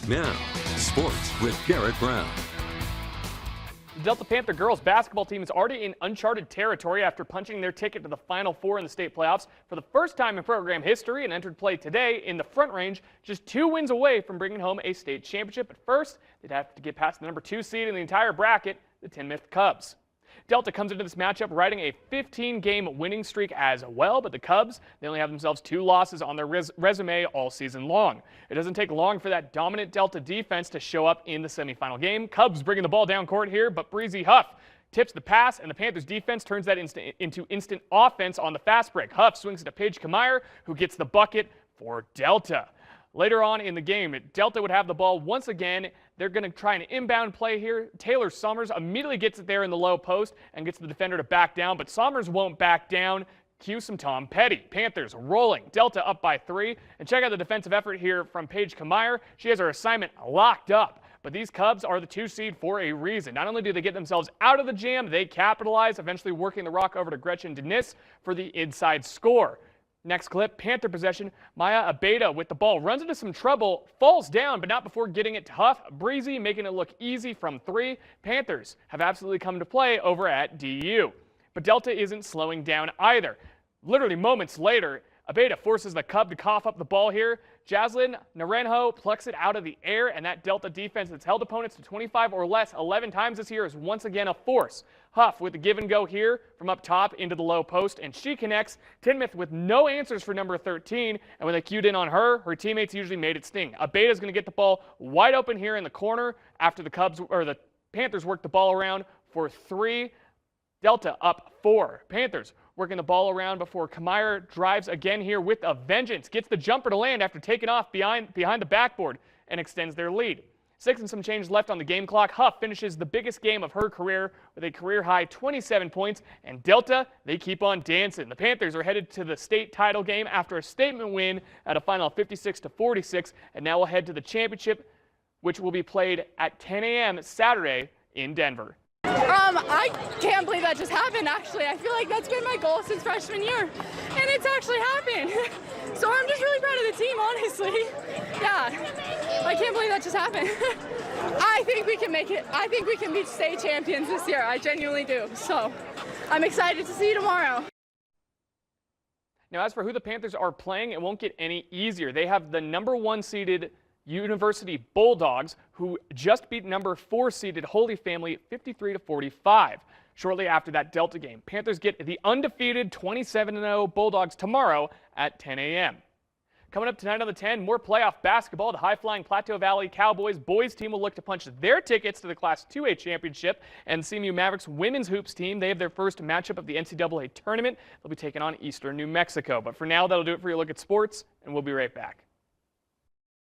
Now, sports with Garrett Brown. The Delta Panther girls basketball team is already in uncharted territory after punching their ticket to the Final Four in the state playoffs for the first time in program history and entered play today in the Front Range, just 2 wins away from bringing home a state championship. But first, they'd have to get past the number 2 seed in the entire bracket, the Tinmouth Cubs. Delta comes into this matchup riding a 15-game winning streak as well, but the Cubs, they only have themselves 2 losses on their resume all season long. It doesn't take long for that dominant Delta defense to show up in the semifinal game. Cubs bringing the ball down court here, but Breezy Huff tips the pass, and the Panthers defense turns that into instant offense on the fast break. Huff swings it to Paige Kamier, who gets the bucket for Delta. Later on in the game, Delta would have the ball once again. They're going to try an inbound play here. Taylor Summers immediately gets it there in the low post and gets the defender to back down, but Summers won't back down. Cue some Tom Petty. Panthers rolling. Delta up by 3. And check out the defensive effort here from Paige Kamier. She has her assignment locked up. But these Cubs are the 2 seed for a reason. Not only do they get themselves out of the jam, they capitalize, eventually working the rock over to Gretchen Denis for the inside score. Next clip, Panther possession. Maya Abeda with the ball runs into some trouble, falls down, but not before getting it to Huff. Breezy making it look easy from 3. Panthers have absolutely come to play over at DU. But Delta isn't slowing down either. Literally moments later, Abeda forces the Cub to cough up the ball here. Jaslyn Naranjo plucks it out of the air, and that Delta defense that's held opponents to 25 or less 11 times this year is once again a force. Huff with the give and go here from up top into the low post, and she connects. Tinmouth with no answers for number 13, and when they cued in on her teammates usually made it sting. Abeda's going to get the ball wide open here in the corner after the Panthers work the ball around for 3. Delta up 4. Panthers working the ball around before Kamier drives again here with a vengeance. Gets the jumper to land after taking off behind the backboard and extends their lead. 6 and some change left on the game clock. Huff finishes the biggest game of her career with a career-high 27 points. And Delta, they keep on dancing. The Panthers are headed to the state title game after a statement win at a final 56-46. And now will head to the championship, which will be played at 10 a.m. Saturday in Denver. I can't believe that just happened, actually. I feel like that's been my goal since freshman year, and it's actually happened. So I'm just really proud of the team, honestly. Yeah, I can't believe that just happened. I think we can make it. I think we can be state champions this year. I genuinely do. So I'm excited to see you tomorrow. Now, as for who the Panthers are playing, it won't get any easier. They have the number 1 seeded University Bulldogs, who just beat number 4 seeded Holy Family 53-45. Shortly after that Delta game, Panthers get the undefeated 27-0 Bulldogs tomorrow at 10 a.m. Coming up tonight on the 10, more playoff basketball. The high-flying Plateau Valley Cowboys boys team will look to punch their tickets to the Class 2A championship, and CMU Mavericks women's hoops team, they have their first matchup of the NCAA tournament. They'll be taking on Eastern New Mexico. But for now, that'll do it for your look at sports, and we'll be right back.